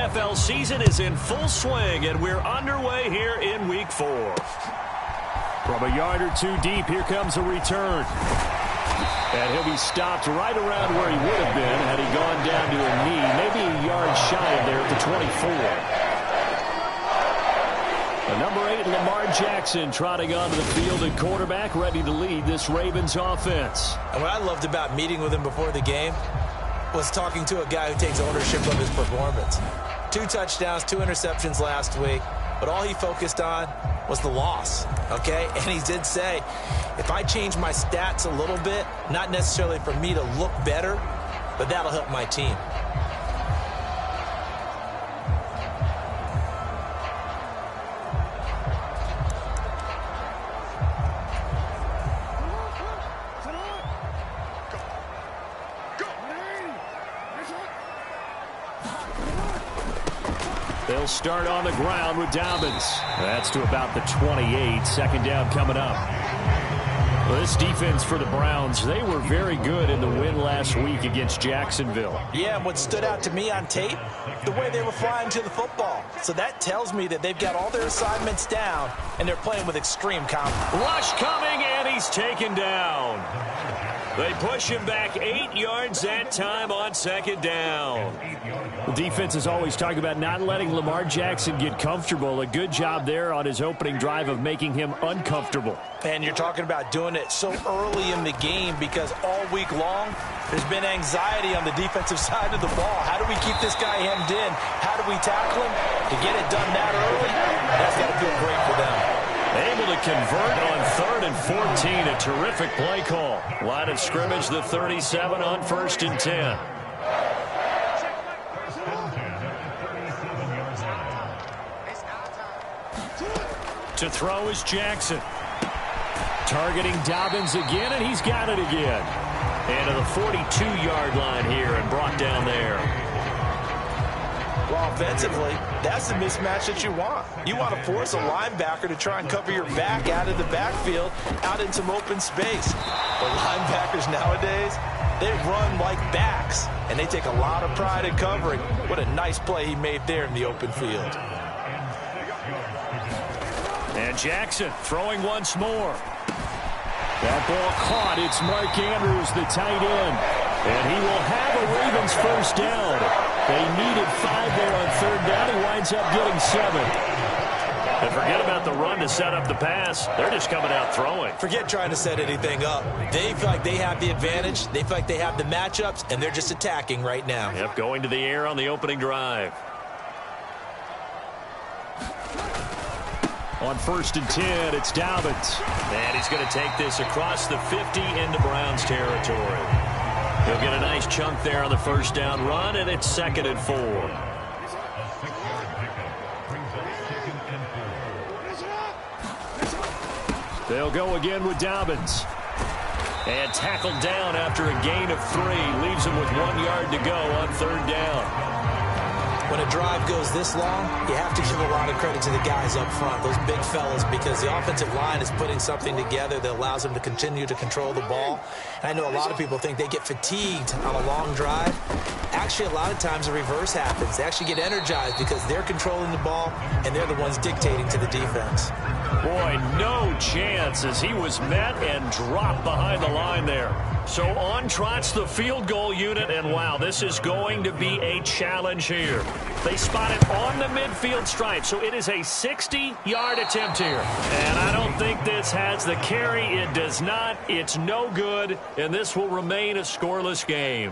NFL season is in full swing, and we're underway here in Week 4. From a yard or two deep, here comes a return. And he'll be stopped right around where he would have been had he gone down to a knee, maybe a yard shy of there at the 24. The number 8, Lamar Jackson, trotting onto the field at quarterback, ready to lead this Ravens offense. And what I loved about meeting with him before the game was talking to a guy who takes ownership of his performance. 2 touchdowns, 2 interceptions last week, but all he focused on was the loss, okay? And he did say, if I change my stats a little bit, not necessarily for me to look better, but that'll help my team. They'll start on the ground with Dobbins. That's to about the 28. Second down coming up. Well, this defense for the Browns, they were very good in the win last week against Jacksonville. Yeah, and what stood out to me on tape, the way they were flying to the football. So that tells me that they've got all their assignments down, and they're playing with extreme confidence. Rush coming, and he's taken down. They push him back 8 yards that time on second down. The defense is always talking about not letting Lamar Jackson get comfortable. A good job there on his opening drive of making him uncomfortable. And you're talking about doing it so early in the game because all week long there's been anxiety on the defensive side of the ball. How do we keep this guy hemmed in? How do we tackle him? To get it done that early, that's got to feel great for them. Able to convert on 3rd and 14. A terrific play call. Line of scrimmage, the 37 on 1st and 10. To throw is Jackson. Targeting Dobbins again, and he's got it again. And to the 42-yard line here and brought down there. Well, offensively, that's the mismatch that you want. You want to force a linebacker to try and cover your back out of the backfield, out in some open space. But linebackers nowadays, they run like backs, and they take a lot of pride in covering. What a nice play he made there in the open field. And Jackson throwing once more. That ball caught. It's Mark Andrews, the tight end. And he will have a Ravens first down. They needed 5 there on 3rd down. He winds up getting 7. And forget about the run to set up the pass. They're just coming out throwing. Forget trying to set anything up. They feel like they have the advantage. They feel like they have the matchups, and they're just attacking right now. Yep, going to the air on the opening drive. On 1st and 10, it's Dobbins. And he's going to take this across the 50 into Browns territory. He'll get a nice chunk there on the first down run, and it's 2nd and 4. They'll go again with Dobbins. And tackled down after a gain of 3. Leaves him with 1 yard to go on 3rd down. When a drive goes this long, you have to give a lot of credit to the guys up front, those big fellas, because the offensive line is putting something together that allows them to continue to control the ball. And I know a lot of people think they get fatigued on a long drive. Actually, a lot of times the reverse happens. They actually get energized because they're controlling the ball, and they're the ones dictating to the defense. Boy, no chance as he was met and dropped behind the line there. So on trots the field goal unit, and wow, this is going to be a challenge here. They spot it on the midfield stripe, so it is a 60-yard attempt here. And I don't think this has the carry. It does not. It's no good, and this will remain a scoreless game.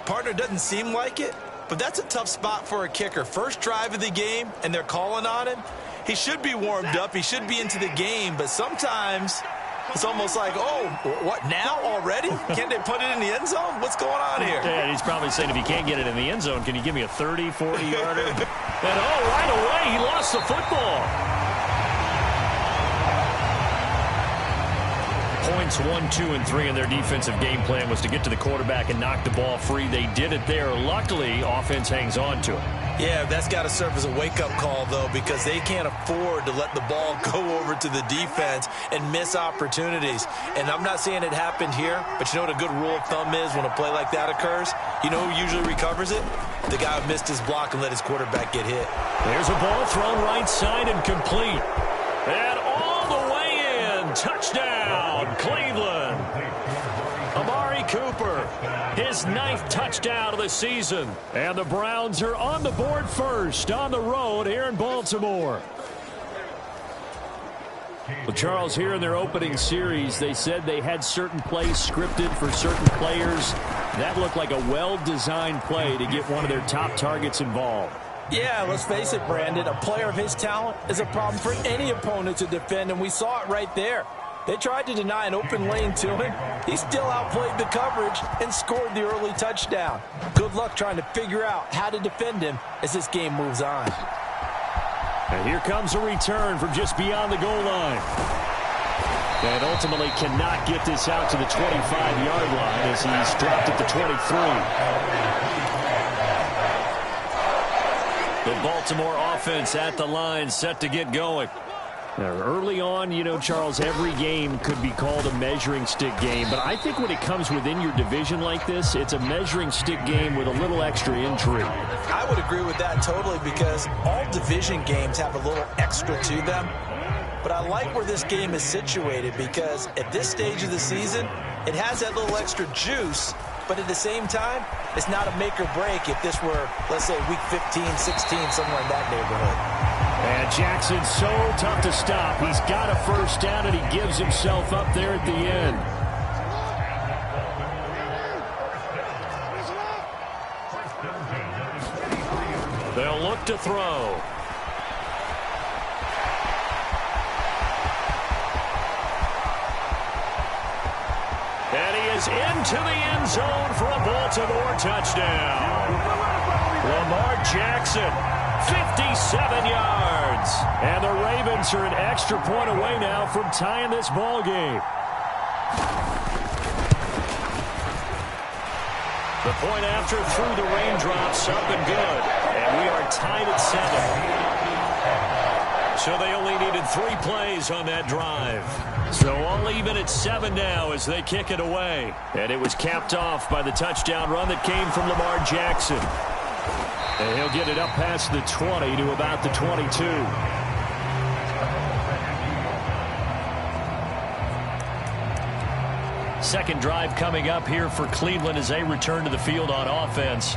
Partner, doesn't seem like it, but that's a tough spot for a kicker. First drive of the game, and they're calling on him. He should be warmed up. He should be into the game, but sometimes it's almost like, oh, what, now already? Can't they put it in the end zone? What's going on here? Yeah, he's probably saying if you can't get it in the end zone, can you give me a 30, 40-yarder? And, oh, right away, he lost the football. Points 1, 2, and 3 in their defensive game plan was to get to the quarterback and knock the ball free. They did it there. Luckily, offense hangs on to it. Yeah, that's got to serve as a wake-up call, though, because they can't afford to let the ball go over to the defense and miss opportunities. And I'm not saying it happened here, but you know what a good rule of thumb is when a play like that occurs? You know who usually recovers it? The guy who missed his block and let his quarterback get hit. There's a ball thrown right side and complete. And all the way in. Touchdown, Cleveland. Amari Cooper, his 9th touchdown of the season. And the Browns are on the board first on the road here in Baltimore. Well, Charles, here in their opening series, they said they had certain plays scripted for certain players. That looked like a well-designed play to get one of their top targets involved. Yeah, let's face it, Brandon. A player of his talent is a problem for any opponent to defend, and we saw it right there. They tried to deny an open lane to him. He still outplayed the coverage and scored the early touchdown. Good luck trying to figure out how to defend him as this game moves on. And here comes a return from just beyond the goal line. And ultimately cannot get this out to the 25-yard line as he's dropped at the 23. The Baltimore offense at the line, set to get going. Now, early on, you know, Charles, every game could be called a measuring stick game. But I think when it comes within your division like this, it's a measuring stick game with a little extra intrigue. I would agree with that totally because all division games have a little extra to them. But I like where this game is situated because at this stage of the season, it has that little extra juice. But at the same time, it's not a make or break if this were, let's say, week 15, 16, somewhere in that neighborhood. And Jackson's so tough to stop. He's got a first down, and he gives himself up there at the end. They'll look to throw. And he is into the end zone for a Baltimore touchdown. Lamar Jackson, 57 yards. And the Ravens are an extra point away now from tying this ball game. The point after through the raindrops, up and good. And we are tied at 7. So they only needed 3 plays on that drive. So all even at 7 now as they kick it away. And it was capped off by the touchdown run that came from Lamar Jackson. And he'll get it up past the 20 to about the 22. Second drive coming up here for Cleveland as they return to the field on offense.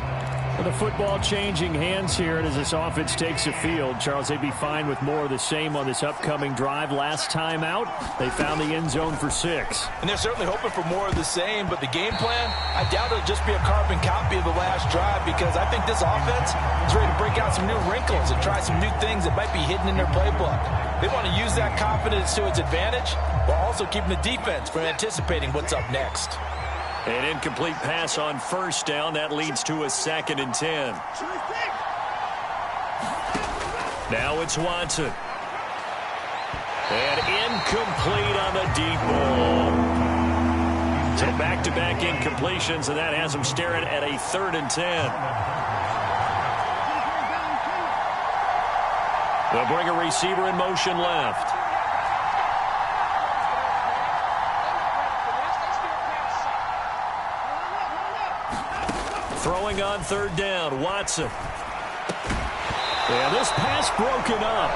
With the football changing hands here, and as this offense takes the field, Charles, they'd be fine with more of the same on this upcoming drive. Last time out, they found the end zone for 6. And they're certainly hoping for more of the same, but the game plan, I doubt it'll just be a carbon copy of the last drive because I think this offense is ready to break out some new wrinkles and try some new things that might be hidden in their playbook. They want to use that confidence to its advantage while also keeping the defense from anticipating what's up next. An incomplete pass on first down. That leads to a 2nd and 10. Now it's Watson. And incomplete on the deep ball. So back-to-back incompletions, and that has him staring at a 3rd and 10. They'll bring a receiver in motion left. Throwing on 3rd down, Watson. And this pass broken up.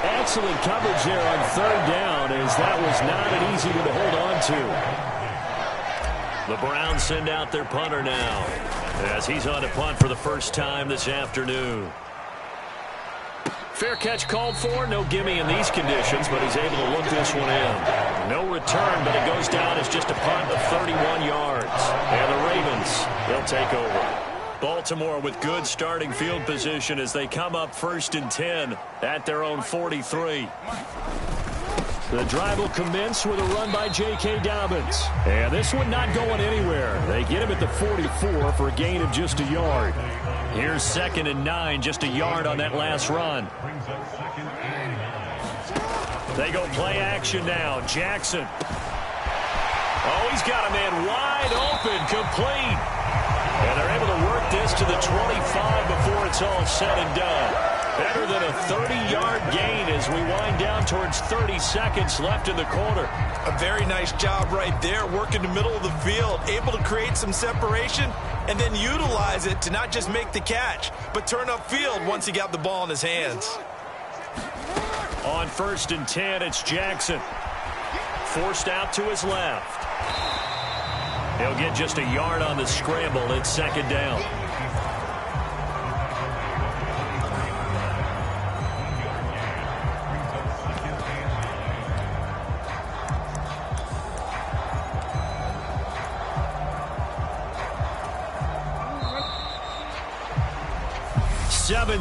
Excellent coverage there on 3rd down as that was not an easy one to hold on to. The Browns send out their punter now as he's on to punt for the first time this afternoon. Fair catch called for. No gimme in these conditions, but he's able to look this one in. No return, but it goes down as just a punt of 31 yards. And the Ravens, they'll take over. Baltimore with good starting field position as they come up 1st and 10 at their own 43. The drive will commence with a run by J.K. Dobbins. And this one not going anywhere. They get him at the 44 for a gain of just a yard. Here's 2nd and 9, just a yard on that last run. They go play action now. Jackson. Oh, he's got a man wide open, complete. And they're able to work this to the 25 before it's all said and done. Better than a 30-yard gain as we wind down towards 30 seconds left in the quarter. A very nice job right there, working the middle of the field, able to create some separation and then utilize it to not just make the catch, but turn upfield once he got the ball in his hands. On 1st and 10, it's Jackson. Forced out to his left. He'll get just a yard on the scramble. It's 2nd down.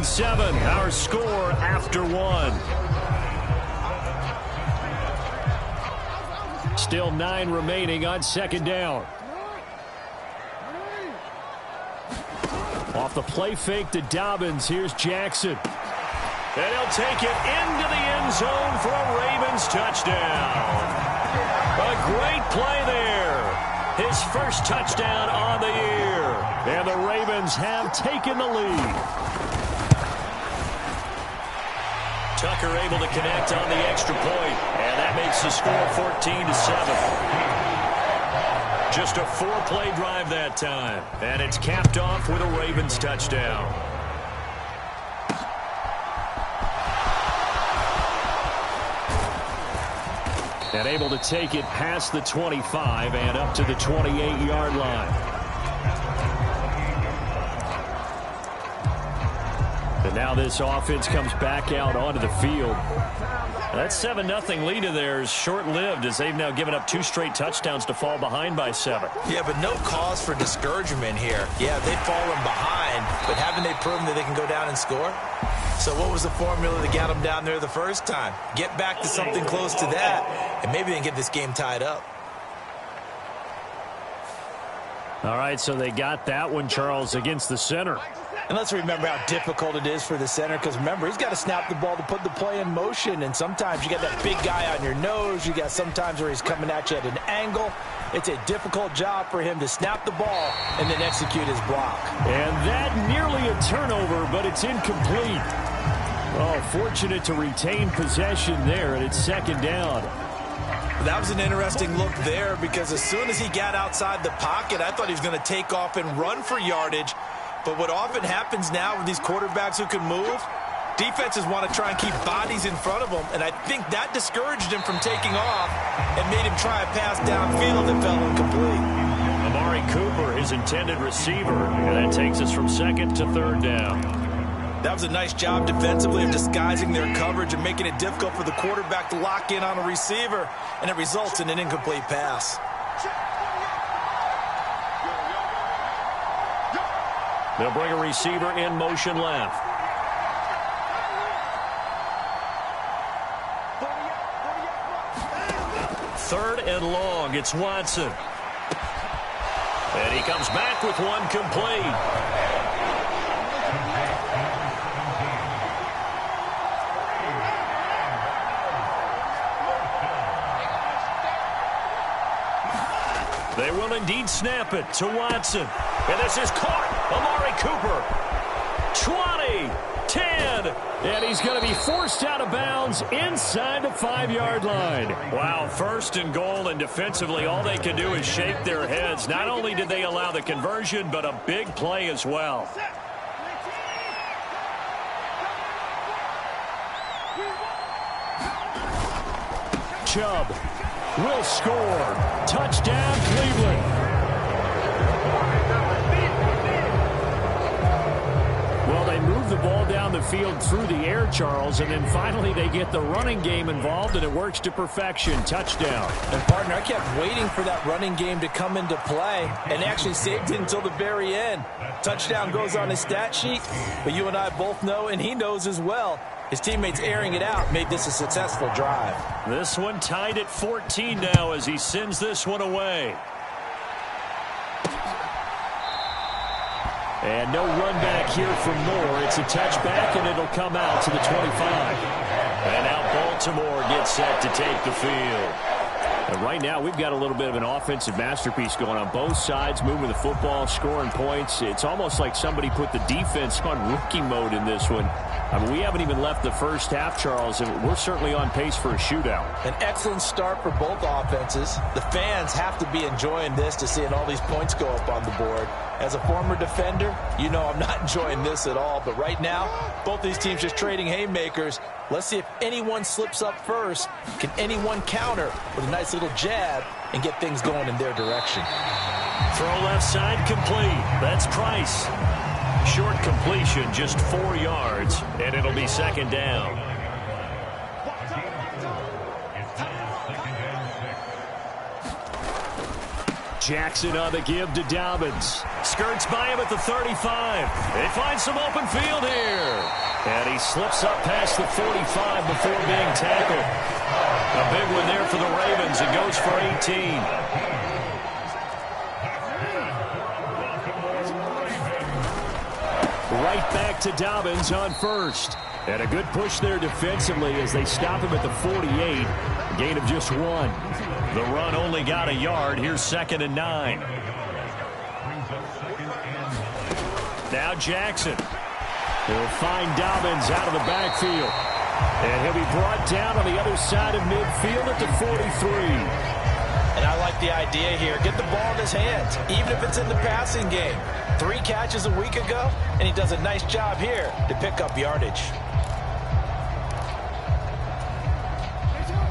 Seven, our score after 1. Still 9 remaining on 2nd down. Off the play fake to Dobbins, here's Jackson. And he'll take it into the end zone for a Ravens touchdown. A great play there. His first touchdown on the year. And the Ravens have taken the lead. Tucker able to connect on the extra point, and that makes the score 14-7. Just a 4-play drive that time, and it's capped off with a Ravens touchdown. And able to take it past the 25 and up to the 28-yard line. And now this offense comes back out onto the field. That 7-0 lead of theirs short-lived as they've now given up 2 straight touchdowns to fall behind by 7. Yeah, but no cause for discouragement here. Yeah, they've fallen behind, but haven't they proven that they can go down and score? So what was the formula that got them down there the first time? Get back to something close to that, and maybe they can get this game tied up. All right, so they got that one, Charles, against the center. And let's remember how difficult it is for the center, because remember, he's got to snap the ball to put the play in motion, and sometimes you got that big guy on your nose. You got sometimes where he's coming at you at an angle. It's a difficult job for him to snap the ball and then execute his block. And that nearly a turnover, but it's incomplete. Oh, fortunate to retain possession there, and it's 2nd down. That was an interesting look there, because as soon as he got outside the pocket, I thought he was going to take off and run for yardage. But what often happens now with these quarterbacks who can move, defenses want to try and keep bodies in front of them, and I think that discouraged him from taking off and made him try a pass downfield that fell incomplete. Amari Cooper, his intended receiver, and that takes us from 2nd to 3rd down. That was a nice job defensively of disguising their coverage and making it difficult for the quarterback to lock in on a receiver, and it results in an incomplete pass. They'll bring a receiver in motion left. Third and long, it's Watson. And he comes back with one complete. They will indeed snap it to Watson. And this is caught. Amari Cooper. 20, 10, and he's going to be forced out of bounds inside the 5-yard line. Wow, 1st and goal, and defensively all they can do is shake their heads. Not only did they allow the conversion, but a big play as well. Chubb will score. Touchdown, Cleveland. Well, they move the ball down the field through the air, Charles, and then finally they get the running game involved, and it works to perfection. Touchdown. And, partner, I kept waiting for that running game to come into play and actually saved it until the very end. Touchdown goes on his stat sheet, but you and I both know, and he knows as well, his teammates airing it out made this a successful drive. This one tied at 14 now as he sends this one away. And no run back here for Moore. It's a touchback, and it'll come out to the 25. And now Baltimore gets set to take the field. Right now, we've got a little bit of an offensive masterpiece going on both sides, moving the football, scoring points. It's almost like somebody put the defense on rookie mode in this one. I mean, we haven't even left the first half, Charles, and we're certainly on pace for a shootout. An excellent start for both offenses. The fans have to be enjoying this to seeing all these points go up on the board. As a former defender, you know I'm not enjoying this at all. But right now, both these teams just trading haymakers. Let's see if anyone slips up first. Can anyone counter with a nice little jab and get things going in their direction? Throw left side complete. That's Price. Short completion, just 4 yards, and it'll be second down. Jackson on the give to Dobbins. Skirts by him at the 35. They find some open field here. And he slips up past the 45 before being tackled. A big one there for the Ravens. It goes for 18. Right back to Dobbins on first. And a good push there defensively as they stop him at the 48. A gain of just 1. The run only got a yard. Here's 2nd and 9. Now Jackson. He'll find Dobbins out of the backfield. And he'll be brought down on the other side of midfield at the 43. And I like the idea here. Get the ball in his hands, even if it's in the passing game. 3 catches a week ago, and he does a nice job here to pick up yardage.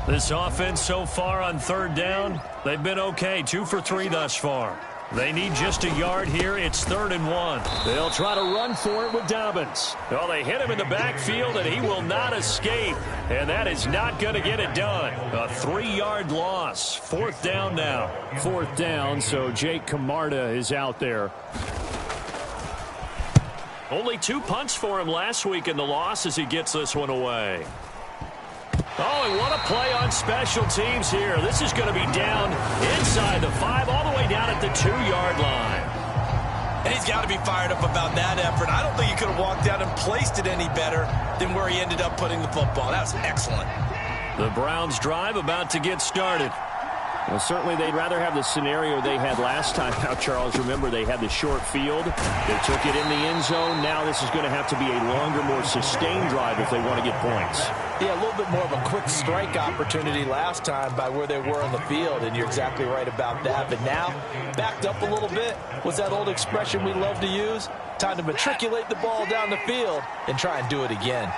This offense so far on 3rd down, they've been okay. 2 for 3 thus far. They need just a yard here. It's 3rd and 1. They'll try to run for it with Dobbins. Well, they hit him in the backfield, and he will not escape. And that is not going to get it done. A 3-yard loss. 4th down now. 4th down, so Jake Camarda is out there. Only 2 punts for him last week in the loss as he gets this one away. Oh, and what a play on special teams here. This is going to be down inside the 5, all the way down at the 2-yard line. And he's got to be fired up about that effort. I don't think he could have walked out and placed it any better than where he ended up putting the football. That was excellent. The Browns drive about to get started. Well, certainly they'd rather have the scenario they had last time. Now, Charles, remember, they had the short field. They took it in the end zone. Now this is going to have to be a longer, more sustained drive if they want to get points. Yeah, a little bit more of a quick strike opportunity last time by where they were on the field, and you're exactly right about that. But now, backed up a little bit. What's that old expression we love to use? Time to matriculate the ball down the field and try and do it again.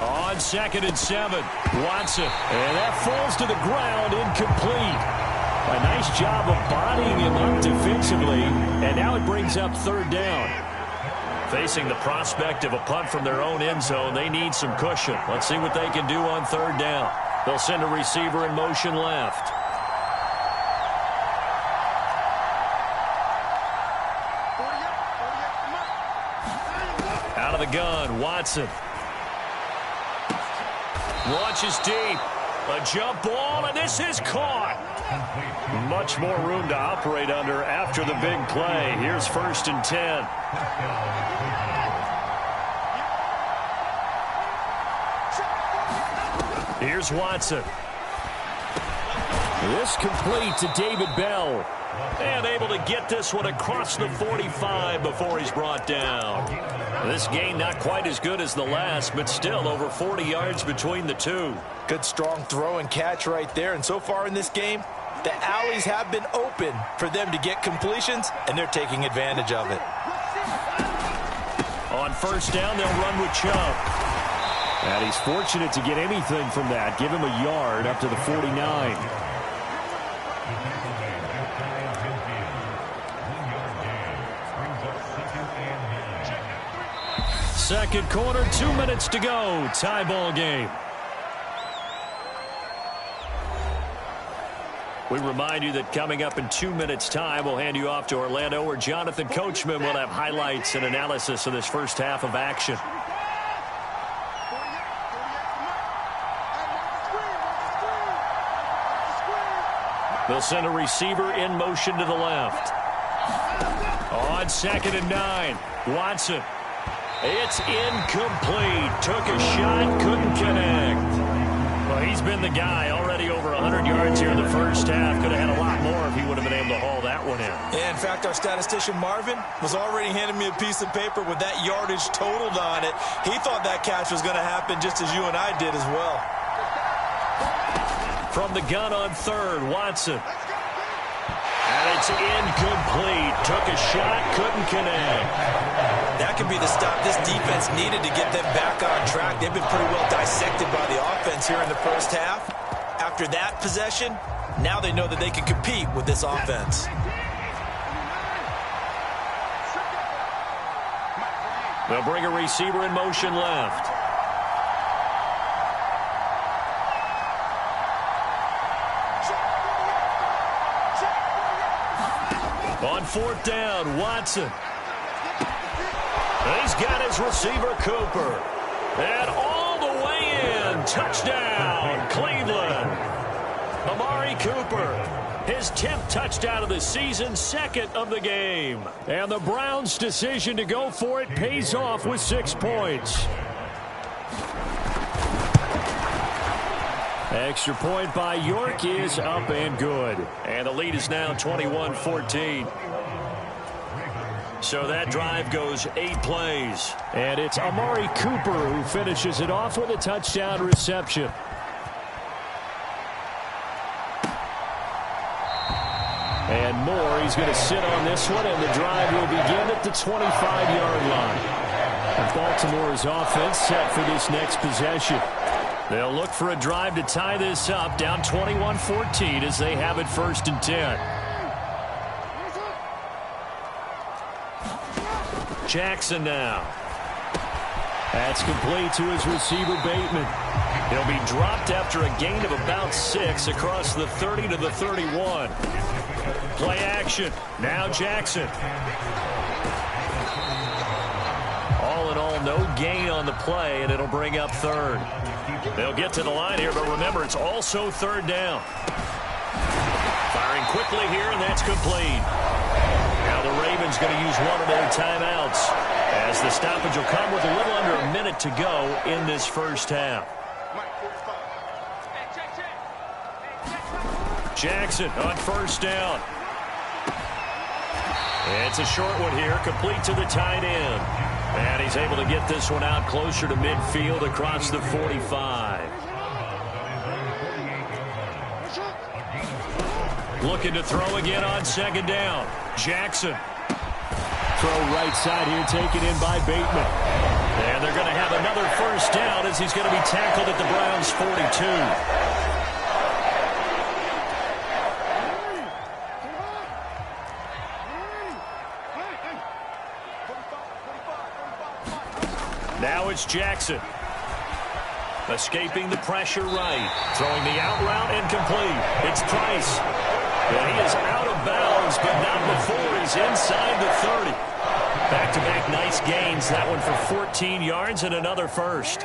On 2nd and 7, Watson. And that falls to the ground, incomplete. A nice job of bodying him up defensively, and now it brings up 3rd down. Facing the prospect of a punt from their own end zone, they need some cushion. Let's see what they can do on 3rd down. They'll send a receiver in motion left. Out of the gun, Watson. Launches deep. A jump ball, and this is caught. Much more room to operate under after the big play. Here's 1st and 10. Here's Watson. This complete to David Bell. And able to get this one across the 45 before he's brought down. This gain not quite as good as the last, but still over 40 yards between the two. Good strong throw and catch right there. And so far in this game, the alleys have been open for them to get completions, and they're taking advantage of it. On 1st down, they'll run with Chubb. And he's fortunate to get anything from that. Give him a yard up to the 49. Second quarter, 2 minutes to go. Tie ball game. We remind you that coming up in 2 minutes' time, we'll hand you off to Orlando, where Jonathan Coachman will have highlights and analysis of this first half of action. They'll send a receiver in motion to the left. On 2nd and 9, Watson. It's incomplete. Took a shot, couldn't connect. Well, he's been the guy already over 100 yards here in the first half. Could have had a lot more if he would have been able to haul that one in. Yeah, in fact, our statistician Marvin was already handing me a piece of paper with that yardage totaled on it. He thought that catch was going to happen just as you and I did as well. From the gun on third, Watson. And it's incomplete. Took a shot, couldn't connect. That could be the stop this defense needed to get them back on track. They've been pretty well dissected by the offense here in the first half. After that possession, now they know that they can compete with this offense. They'll bring a receiver in motion left. On fourth down, Watson. He's got his receiver, Cooper. And all the way in. Touchdown, Cleveland. Amari Cooper. His 10th touchdown of the season, 2nd of the game. And the Browns' decision to go for it pays off with 6 points. Extra point by York is up and good. And the lead is now 21-14. So that drive goes 8 plays. And it's Amari Cooper who finishes it off with a touchdown reception. And Moore, he's going to sit on this one, and the drive will begin at the 25-yard line. And Baltimore's offense set for this next possession. They'll look for a drive to tie this up, down 21-14 as they have it 1st and 10. Jackson now. That's complete to his receiver, Bateman. He'll be dropped after a gain of about 6 across the 30 to the 31. Play action. Now Jackson. All in all, no gain on the play, and it'll bring up 3rd. They'll get to the line here, but remember, it's also 3rd down. Firing quickly here, and that's complete. Now the Ravens going to use one of their timeouts, as the stoppage will come with a little under a minute to go in this first half. Jackson on 1st down. It's a short one here, complete to the tight end. And he's able to get this one out closer to midfield across the 45. Looking to throw again on 2nd down. Jackson. Throw right side here, taken in by Bateman. And they're going to have another 1st down as he's going to be tackled at the Browns' 42. Now it's Jackson. Escaping the pressure right. Throwing the out route and complete. It's Price. And he is out of bounds, but not before he's inside the 30. Back-to-back nice gains. That one for 14 yards and another 1st.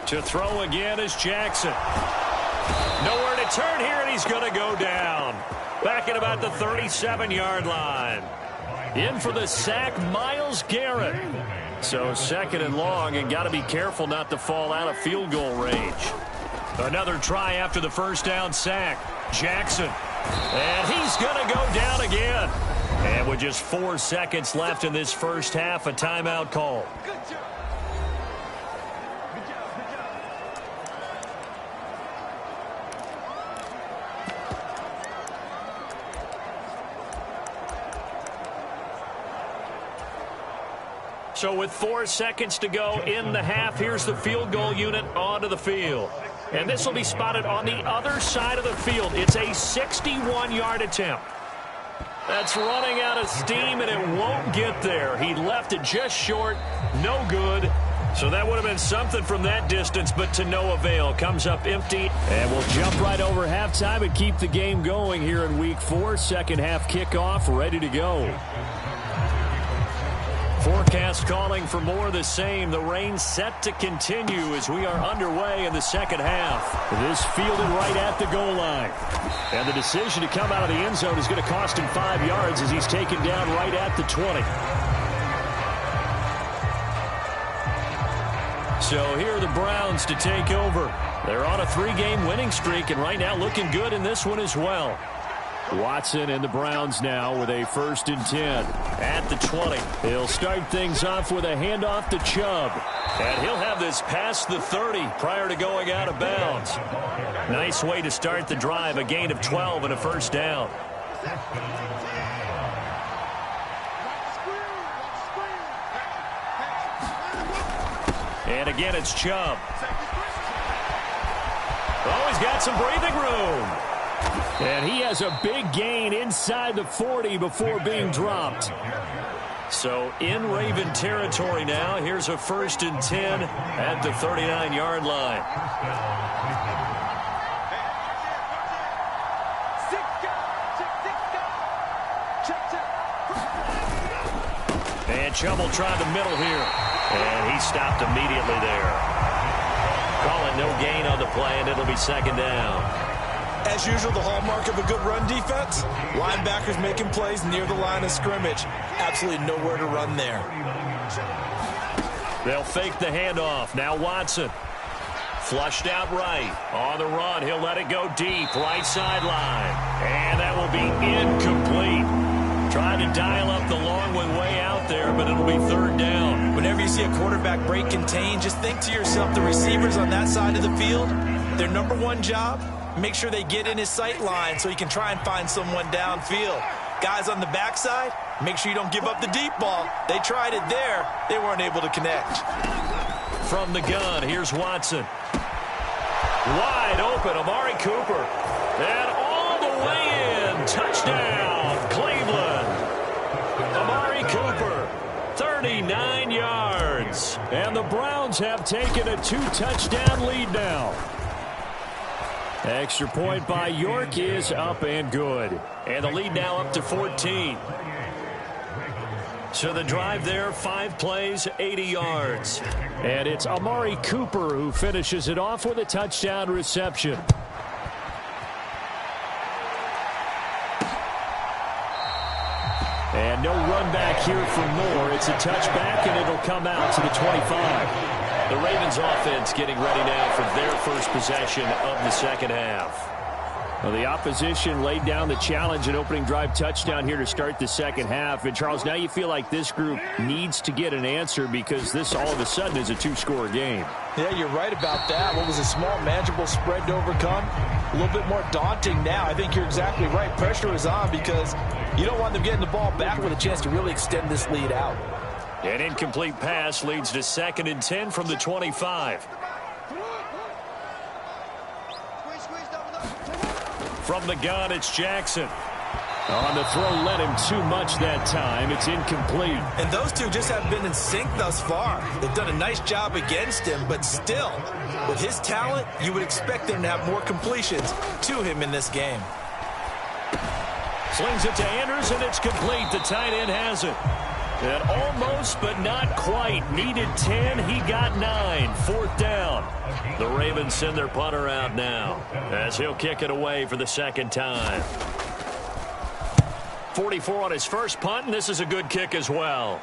To throw again is Jackson. Nowhere to turn here, and he's going to go down. Back at about the 37-yard line. In for the sack, Myles Garrett. So 2nd and long, and got to be careful not to fall out of field goal range. Another try after the 1st down sack. Jackson. And he's going to go down again. And with just 4 seconds left in this first half, a timeout call. So with 4 seconds to go in the half, here's the field goal unit onto the field. And this will be spotted on the other side of the field. It's a 61-yard attempt. That's running out of steam, and it won't get there. He left it just short. No good. So that would have been something from that distance, but to no avail. Comes up empty. And we'll jump right over halftime and keep the game going here in Week 4. Second half kickoff, ready to go. Forecast calling for more of the same. The rain set to continue as we are underway in the second half. This fielded right at the goal line. And the decision to come out of the end zone is going to cost him 5 yards as he's taken down right at the 20. So here are the Browns to take over. They're on a 3-game winning streak, and right now looking good in this one as well. Watson and the Browns now with a 1st and 10 at the 20. He'll start things off with a handoff to Chubb. And he'll have this past the 30 prior to going out of bounds. Nice way to start the drive, a gain of 12 and a 1st down. And again, it's Chubb. Oh, he's got some breathing room. And he has a big gain inside the 40 before being dropped. So in Raven territory now. Here's a 1st and 10 at the 39-yard line. And Chubb will try the middle here. And he stopped immediately there. Calling no gain on the play, and it'll be 2nd down. As usual, the hallmark of a good run defense, linebackers making plays near the line of scrimmage. Absolutely nowhere to run there. They'll fake the handoff. Now Watson. Flushed out right. On the run, he'll let it go deep. Right sideline. And that will be incomplete. Trying to dial up the long way out there, but it'll be 3rd down. Whenever you see a quarterback break contain, just think to yourself, the receivers on that side of the field, their number one job, make sure they get in his sight line so he can try and find someone downfield. Guys on the backside, make sure you don't give up the deep ball. They tried it there. They weren't able to connect. From the gun, here's Watson. Wide open, Amari Cooper. And all the way in. Touchdown, Cleveland. Amari Cooper, 39 yards. And the Browns have taken a 2-touchdown lead now. Extra point by York is up and good. And the lead now up to 14. So the drive there, 5 plays, 80 yards. And it's Amari Cooper who finishes it off with a touchdown reception. And no run back here for Moore. It's a touchback, and it'll come out to the 25. The Ravens offense getting ready now for their first possession of the 2nd half. Well, the opposition laid down the challenge and opening drive touchdown here to start the 2nd half. And, Charles, now you feel like this group needs to get an answer because this all of a sudden is a 2-score game. Yeah, you're right about that. What was a small, manageable spread to overcome? A little bit more daunting now. I think you're exactly right. Pressure is on because you don't want them getting the ball back with a chance to really extend this lead out. An incomplete pass leads to 2nd and 10 from the 25. From the gun, it's Jackson. On the throw, led him too much that time. It's incomplete. And those two just haven't been in sync thus far. They've done a nice job against him, but still, with his talent, you would expect them to have more completions to him in this game. Slings it to Andrews, and it's complete. The tight end has it. And almost, but not quite. Needed 10. He got 9. 4th down. The Ravens send their punter out now as he'll kick it away for the 2nd time. 44 on his first punt, and this is a good kick as well.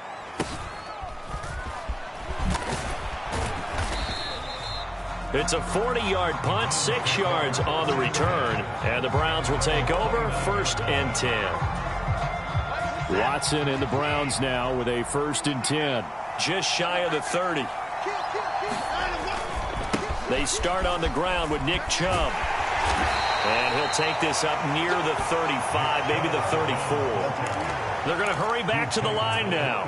It's a 40-yard punt, 6 yards on the return, and the Browns will take over 1st and 10. Watson and the Browns now with a 1st and 10. Just shy of the 30. They start on the ground with Nick Chubb. And he'll take this up near the 35, maybe the 34. They're going to hurry back to the line now.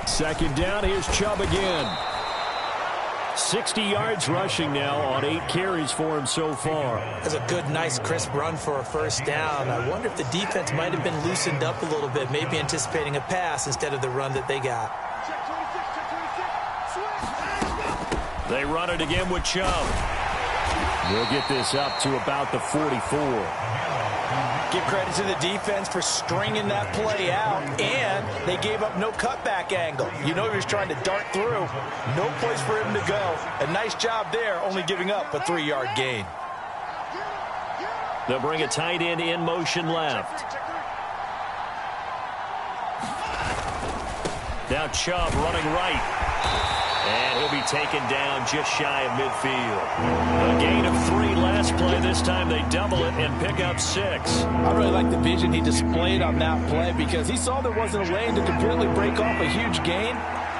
Second down, here's Chubb again. 60 yards rushing now on 8 carries for him so far. That's a good, nice, crisp run for a 1st down. I wonder if the defense might have been loosened up a little bit, maybe anticipating a pass instead of the run that they got. They run it again with Chubb. We'll get this up to about the 44. Give credit to the defense for stringing that play out, and they gave up no cutback angle. You know he was trying to dart through. No place for him to go. A nice job there, only giving up a 3-yard gain. They'll bring a tight end in motion left. Now Chubb running right. And he'll be taken down just shy of midfield. A gain of 3 last play. This time they double it and pick up 6. I really like the vision he displayed on that play because he saw there wasn't a lane to completely break off a huge gain.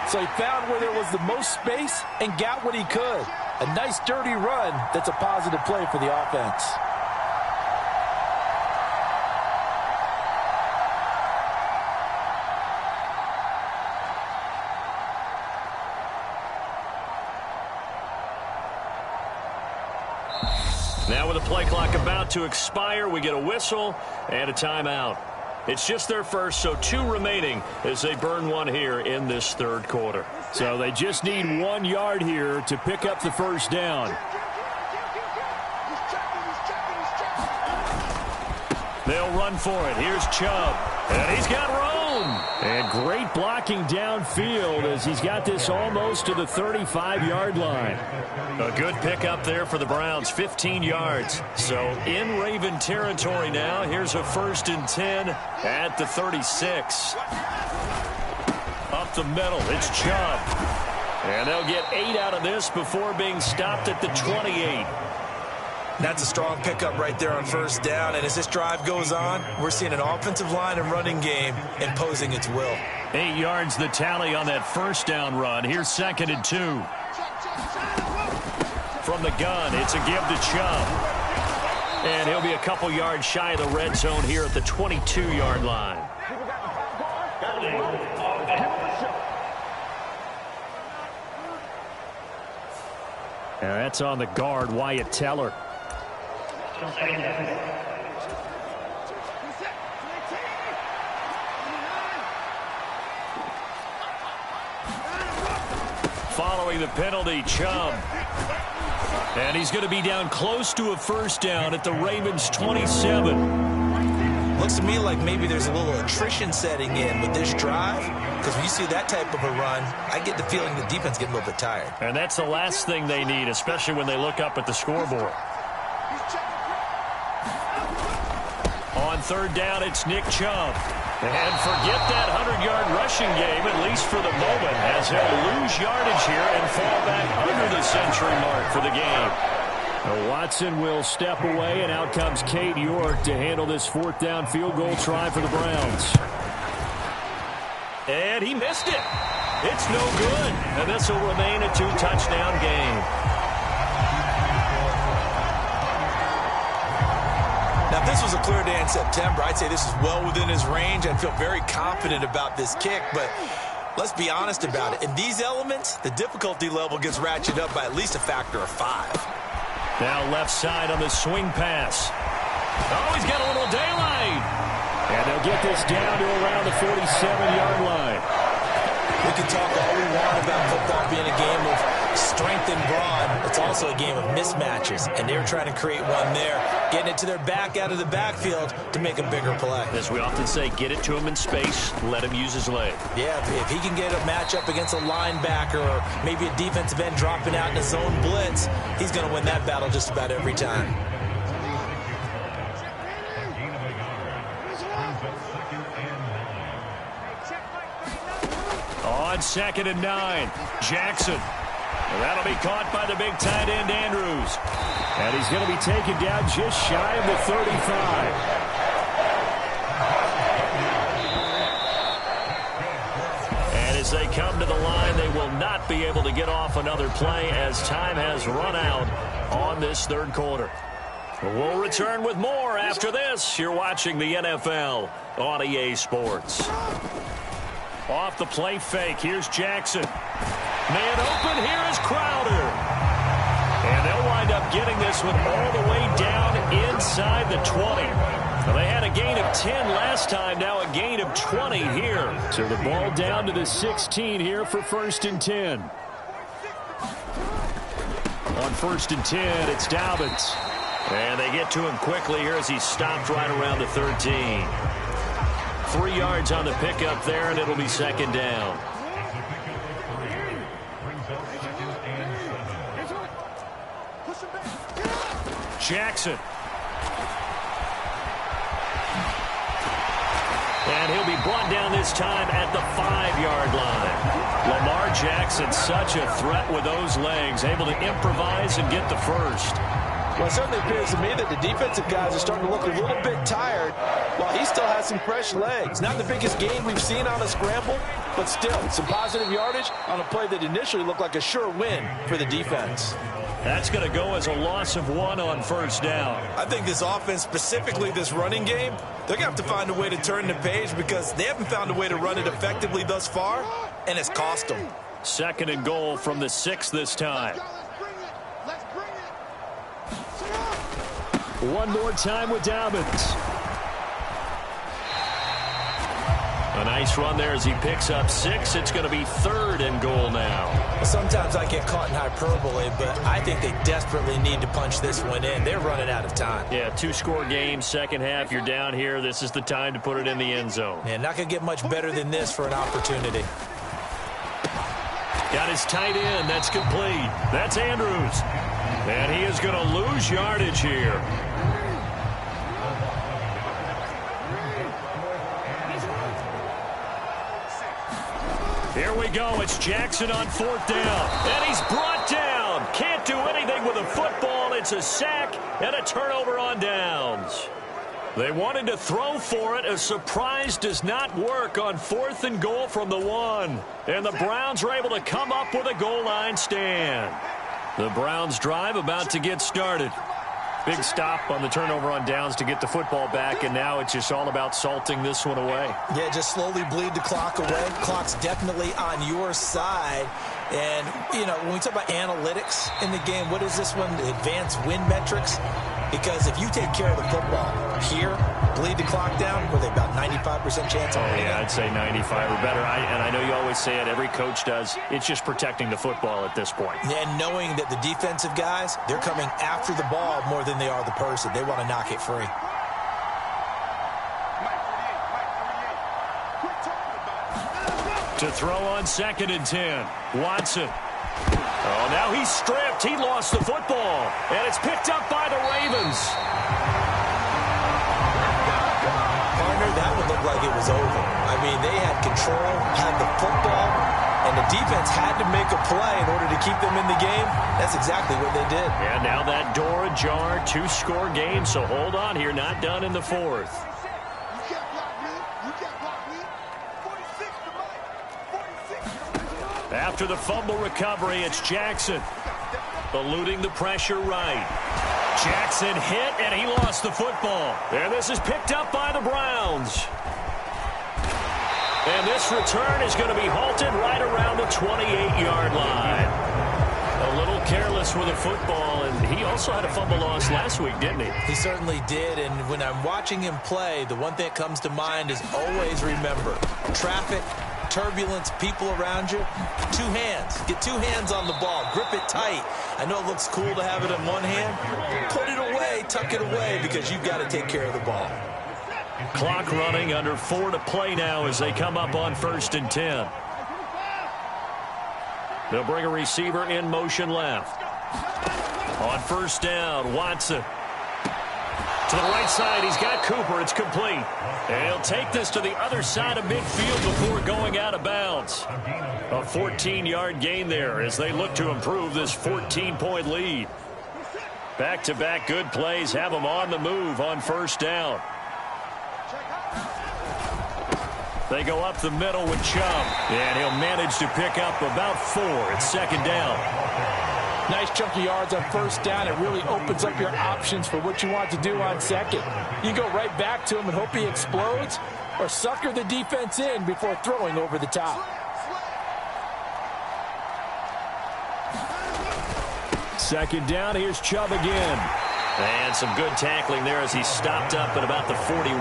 So he found where there was the most space and got what he could. A nice dirty run that's a positive play for the offense. Now with the play clock about to expire, we get a whistle and a timeout. It's just their first, so 2 remaining as they burn one here in this third quarter. So they just need 1 yard here to pick up the first down. They'll run for it. Here's Chubb. And he's got room. And great blocking downfield as he's got this almost to the 35-yard line. A good pickup there for the Browns, 15 yards. So in Raven territory now. Here's a 1st and 10 at the 36. Up the middle, it's Chubb. And they'll get 8 out of this before being stopped at the 28. That's a strong pickup right there on first down. And as this drive goes on, we're seeing an offensive line and running game imposing its will. 8 yards the tally on that first down run. Here's 2nd and 2. From the gun, it's a give to Chubb. And he'll be a couple yards shy of the red zone here at the 22-yard line. And that's on the guard, Wyatt Teller. Following the penalty, Chubb. And he's going to be down close to a first down at the Ravens' 27. Looks to me like maybe there's a little attrition setting in with this drive, because when you see that type of a run, I get the feeling the defense getting a little bit tired. And that's the last thing they need, especially when they look up at the scoreboard. On third down, it's Nick Chubb. And forget that 100-yard rushing game, at least for the moment, as he'll lose yardage here and fall back under the century mark for the game. Watson will step away, and out comes Cade York to handle this 4th down field goal try for the Browns. And he missed it. It's no good. And this will remain a 2-touchdown game. Now, if this was a clear day in September, I'd say this is well within his range. I'd feel very confident about this kick, but let's be honest about it. In these elements, the difficulty level gets ratcheted up by at least a factor of 5. Now left side on the swing pass. Oh, he's got a little daylight. And they'll get this down to around the 47-yard line. We can talk all we want about football being a game of strength and brawn. It's also a game of mismatches, and they're trying to create one there, getting it to their back out of the backfield to make a bigger play. As we often say, get it to him in space, let him use his leg. Yeah, if he can get a matchup against a linebacker or maybe a defensive end dropping out in a zone blitz, he's going to win that battle just about every time. On 2nd and 9, Jackson. And that'll be caught by the big tight end, Andrews. And he's going to be taken down just shy of the 35. And as they come to the line, they will not be able to get off another play as time has run out on this third quarter. We'll return with more after this. You're watching the NFL on EA Sports. Off the play fake, here's Jackson. Man open, here is Crowder. And they'll wind up getting this one all the way down inside the 20. Well, they had a gain of 10 last time, now a gain of 20 here. So the ball down to the 16 here for 1st and 10. On 1st and 10, it's Dobbins. And they get to him quickly here as he's stopped right around the 13. 3 yards on the pickup there, and it'll be 2nd down. Jackson. brought down this time at the 5-yard line. Lamar Jackson, such a threat with those legs, able to improvise and get the first. Well, it certainly appears to me that the defensive guys are starting to look a little bit tired while he still has some fresh legs. Not the biggest gain we've seen on a scramble, but still some positive yardage on a play that initially looked like a sure win for the defense. That's going to go as a loss of 1 on first down. I think this offense, specifically this running game, they're going to have to find a way to turn the page because they haven't found a way to run it effectively thus far, and it's cost them. 2nd and goal from the 6 this time. One more time with Dobbins. A nice run there as he picks up 6. It's going to be 3rd and goal now. Sometimes I get caught in hyperbole, but I think they desperately need to punch this one in. They're running out of time. Yeah, 2-score game, second half. You're down here. This is the time to put it in the end zone. And not going to get much better than this for an opportunity. Got his tight end. That's complete. That's Andrews. And he is going to lose yardage here. Here we go. It's Jackson on 4th down. And he's brought down. Can't do anything with a football. It's a sack and a turnover on downs. They wanted to throw for it. A surprise does not work on 4th and goal from the 1. And the Browns are able to come up with a goal line stand. The Browns drive about to get started. Big stop on the turnover on downs to get the football back, and now it's just all about salting this one away. Yeah, just slowly bleed the clock away. Clock's definitely on your side. And, you know, when we talk about analytics in the game, what is this one? The advanced win metrics? Because if you take care of the football here, bleed the clock down, were they about 95% chance? Oh, yeah, I'd say 95 or better. And I know you always say it, every coach does. It's just protecting the football at this point. And knowing that the defensive guys, they're coming after the ball more than they are the person. They want to knock it free. To throw on 2nd and 10. Watson. Oh, now he's stripped. He lost the football. And it's picked up by the Ravens. Partner, that would look like it was over. I mean, they had control, had the football, and the defense had to make a play in order to keep them in the game. That's exactly what they did. And now that door ajar, 2-score game. So hold on here, not done in the 4th. After the fumble recovery, it's Jackson. Eluding the pressure right. Jackson hit, and he lost the football. And this is picked up by the Browns. And this return is going to be halted right around the 28-yard line. A little careless with the football, and he also had a fumble loss last week, didn't he? He certainly did, and when I'm watching him play, the one thing that comes to mind is always remember, traffic, turbulence, people around you, 2 hands. Get 2 hands on the ball. Grip it tight. I know it looks cool to have it in one hand. Put it away, tuck it away, because you've got to take care of the ball. Clock running, under 4 to play now as they come up on 1st and 10. They'll bring a receiver in motion left. On 1st down, Watson. To the right side, he's got Cooper. It's complete. And he'll take this to the other side of midfield before going out of bounds. A 14-yard gain there as they look to improve this 14-point lead. Back-to-back good plays have them on the move on 1st down. They go up the middle with Chubb. And he'll manage to pick up about 4. It's 2nd down. Nice chunky yards on 1st down. It really opens up your options for what you want to do on 2nd. You go right back to him and hope he explodes, or sucker the defense in before throwing over the top. 2nd down. Here's Chubb again. And some good tackling there as he stopped up at about the 41.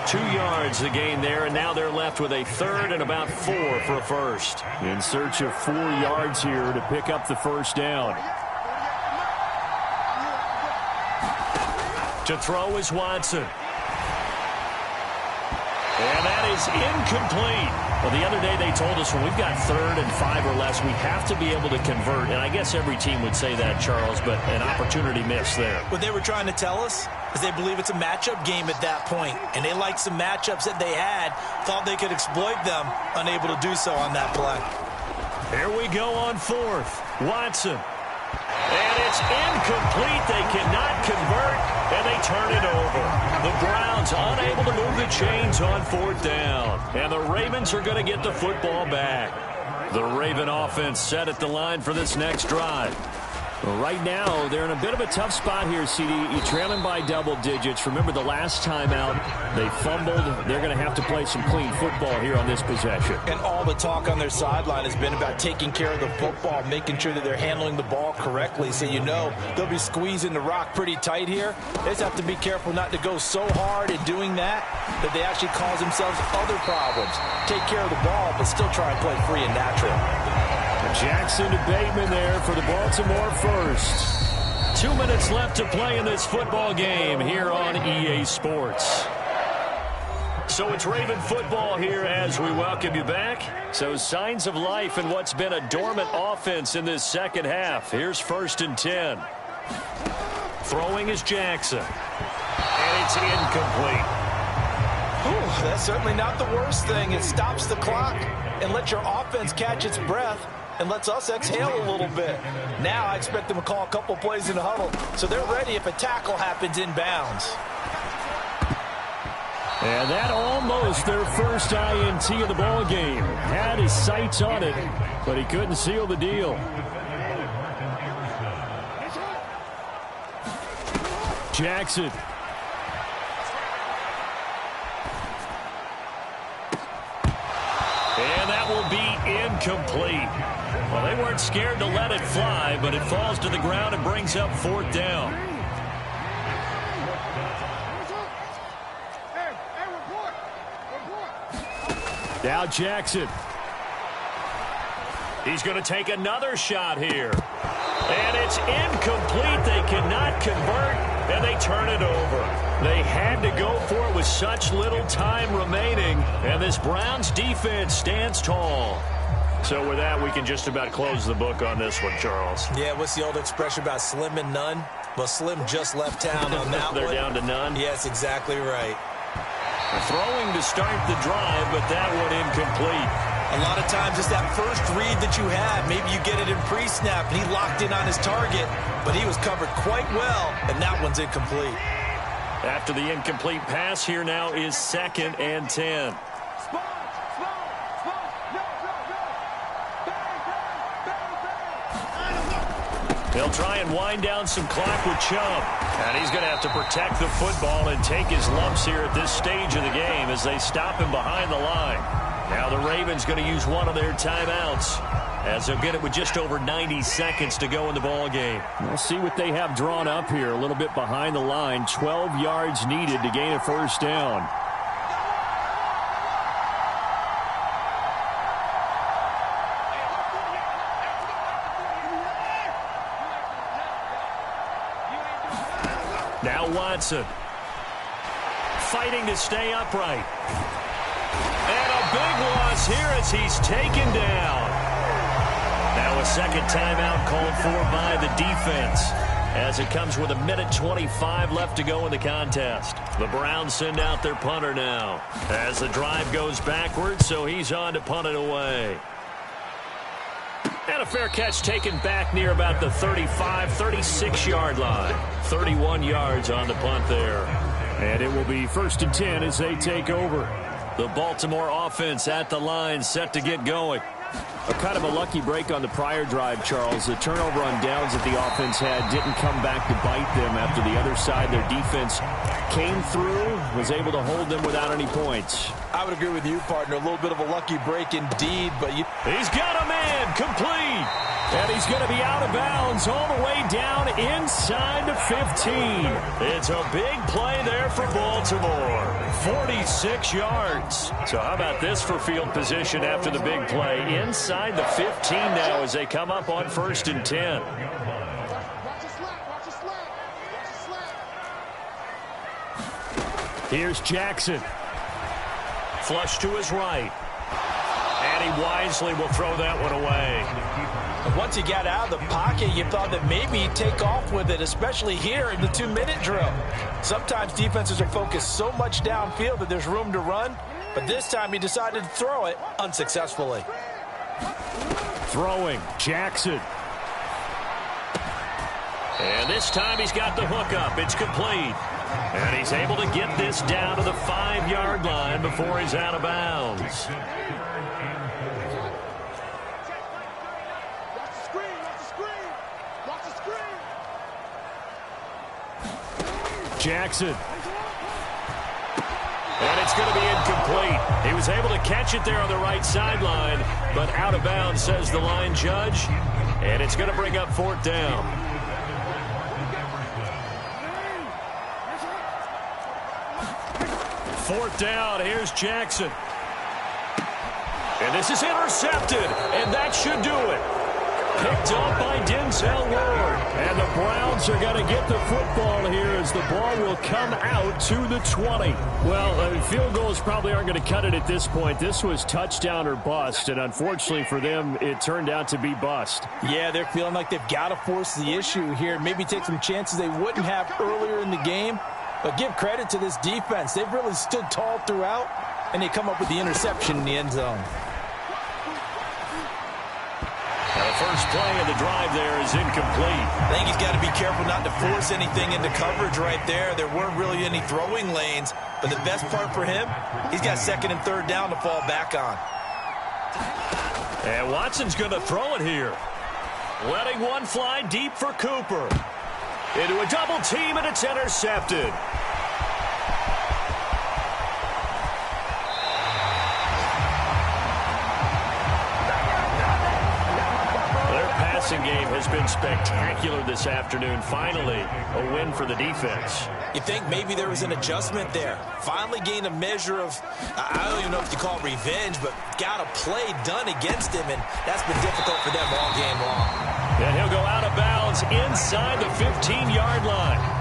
2 yards the gain there, and now they're left with a 3rd and about 4 for a first. In search of 4 yards here to pick up the 1st down. To throw is Watson. And that is incomplete. Well, the other day they told us when we've got 3rd and 5 or less, we have to be able to convert. And I guess every team would say that, Charles, but an opportunity missed there. What they were trying to tell us, is they believe it's a matchup game at that point, and they like some matchups that they had, thought they could exploit them, unable to do so on that play. Here we go on fourth. Watson. And it's incomplete. They cannot convert, and they turn it over. The Browns unable to move the chains on fourth down, and the Ravens are going to get the football back. The Raven offense set at the line for this next drive. Well, right now, they're in a bit of a tough spot here, CD. You're trailing by double digits. Remember the last time out, they fumbled. They're going to have to play some clean football here on this possession. And all the talk on their sideline has been about taking care of the football, making sure that they're handling the ball correctly. So you know they'll be squeezing the rock pretty tight here. They just have to be careful not to go so hard in doing that they actually cause themselves other problems. Take care of the ball, but still try and play free and natural. Jackson to Bateman there for the Baltimore first. 2 minutes left to play in this football game here on EA Sports. So it's Raven football here as we welcome you back. So signs of life in what's been a dormant offense in this second half. Here's 1st and 10. Throwing is Jackson. And it's incomplete. Whew, that's certainly not the worst thing. It stops the clock and lets your offense catch its breath and lets us exhale a little bit. Now I expect them to call a couple plays in the huddle so they're ready if a tackle happens inbounds. And that almost their first INT of the ball game. Had his sights on it, but he couldn't seal the deal. Jackson. And that will be incomplete. Well, they weren't scared to let it fly, but it falls to the ground and brings up 4th down. Now Jackson. He's going to take another shot here. And it's incomplete. They cannot convert, and they turn it over. They had to go for it with such little time remaining, and this Browns defense stands tall. So with that, we can just about close the book on this one, Charles. Yeah, what's the old expression about slim and none? Well, Slim just left town on that They're one. down to none? Yes, exactly right. Throwing to start the drive, but that one incomplete. A lot of times it's that first read that you have. Maybe you get it in pre-snap, and he locked in on his target, but he was covered quite well, and that one's incomplete. After the incomplete pass, here now is 2nd and 10. They'll try and wind down some clock with Chubb. And he's going to have to protect the football and take his lumps here at this stage of the game as they stop him behind the line. Now the Ravens going to use one of their timeouts as they'll get it with just over 90 seconds to go in the ball game. We'll see what they have drawn up here. A little bit behind the line. 12 yards needed to gain a first down. Now Watson. Fighting to stay upright. And a big loss here as he's taken down. Now a second timeout called for by the defense as it comes with 1:25 left to go in the contest. The Browns send out their punter now as the drive goes backwards, so he's on to punt it away. And a fair catch taken back near about the 35, 36-yard line. 31 yards on the punt there. And it will be 1st and 10 as they take over. The Baltimore offense at the line set to get going. A kind of a lucky break on the prior drive, Charles. The turnover on downs that the offense had didn't come back to bite them after the other side. Their defense came through, was able to hold them without any points. I would agree with you, partner. A little bit of a lucky break indeed, but He's got a man complete. And he's going to be out of bounds all the way down inside the 15. It's a big play there for Baltimore. 46 yards. So how about this for field position after the big play? Inside the 15 now as they come up on 1st and 10. Here's Jackson. Flush to his right. And And he wisely will throw that one away. And once he got out of the pocket, you thought that maybe he'd take off with it, especially here in the 2-minute drill. Sometimes defenses are focused so much downfield that there's room to run, but this time he decided to throw it unsuccessfully. Throwing, Jackson. And this time he's got the hook up. It's complete. And he's able to get this down to the 5-yard line before he's out of bounds. Jackson. And it's going to be incomplete. He was able to catch it there on the right sideline, but out of bounds, says the line judge. And it's going to bring up 4th down. Fourth down, here's Jackson. And this is intercepted, and that should do it. Picked up by Denzel Ward. And the Browns are going to get the football here as the ball will come out to the 20. Well, field goals probably aren't going to cut it at this point. This was touchdown or bust, and unfortunately for them, it turned out to be bust. Yeah, they're feeling like they've got to force the issue here, maybe take some chances they wouldn't have earlier in the game. But give credit to this defense. They've really stood tall throughout, and they come up with the interception in the end zone. The first play of the drive there is incomplete. I think he's got to be careful not to force anything into coverage right there. There weren't really any throwing lanes, but the best part for him, he's got 2nd and 3rd down to fall back on. And Watson's going to throw it here. Letting one fly deep for Cooper. Into a double team, and it's intercepted. Passing game has been spectacular this afternoon. Finally, a win for the defense. You think maybe there was an adjustment there. Finally gained a measure of, I don't even know if you call it revenge, but got a play done against him, and that's been difficult for them all game long. And he'll go out of bounds inside the 15-yard line.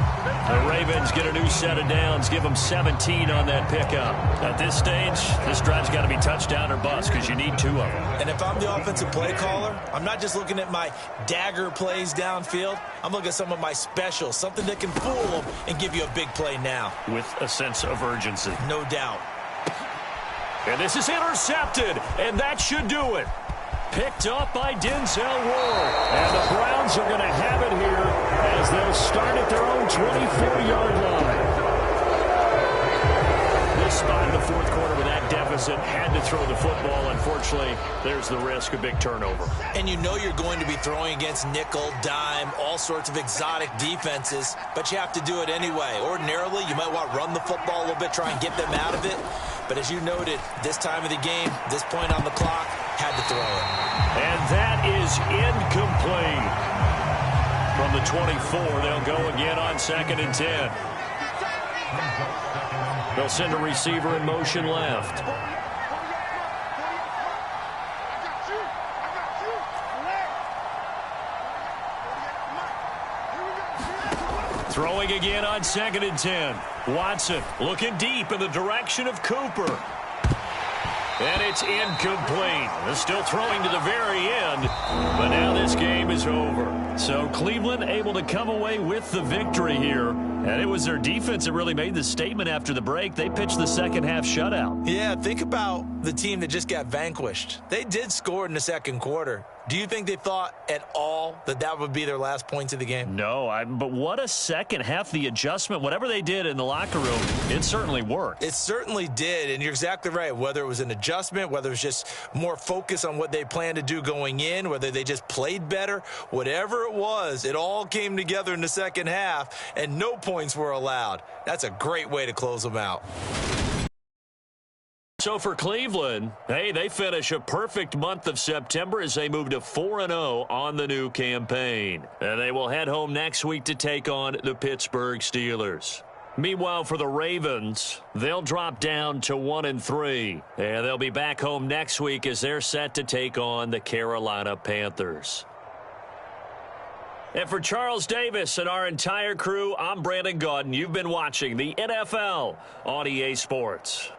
The Ravens get a new set of downs, give them 17 on that pickup. At this stage, this drive's got to be touchdown or bust because you need 2 of them. And if I'm the offensive play caller, I'm not just looking at my dagger plays downfield. I'm looking at some of my specials, something that can fool them and give you a big play now. With a sense of urgency. No doubt. And this is intercepted, and that should do it. Picked up by Denzel Ward. And the Browns are going to have it here as they'll start at their own 24-yard line. This spot in the 4th quarter with that deficit had to throw the football. Unfortunately, there's the risk of big turnover. And you know you're going to be throwing against nickel, dime, all sorts of exotic defenses, but you have to do it anyway. Ordinarily, you might want to run the football a little bit, try and get them out of it. But as you noted, this time of the game, this point on the clock, had to throw it. And that is incomplete. From the 24, they'll go again on 2nd and 10. They'll send a receiver in motion left. Throwing again on 2nd and 10. Watson looking deep in the direction of Cooper. And it's incomplete. They're still throwing to the very end, but now this game is over. So Cleveland able to come away with the victory here. And it was their defense that really made the statement after the break. They pitched the second half shutout. Yeah, think about the team that just got vanquished. They did score in the 2nd quarter. Do you think they thought at all that that would be their last points of the game? No, but what a second half. The adjustment, whatever they did in the locker room, it certainly worked. It certainly did, and you're exactly right. Whether it was an adjustment, whether it was just more focus on what they planned to do going in, whether they just played better, whatever it was, it all came together in the second half, and no points were allowed. That's a great way to close them out. So for Cleveland, hey, they finish a perfect month of September as they move to 4-0 on the new campaign. And they will head home next week to take on the Pittsburgh Steelers. Meanwhile, for the Ravens, they'll drop down to 1-3. And they'll be back home next week as they're set to take on the Carolina Panthers. And for Charles Davis and our entire crew, I'm Brandon Gaudin. You've been watching the NFL on EA Sports.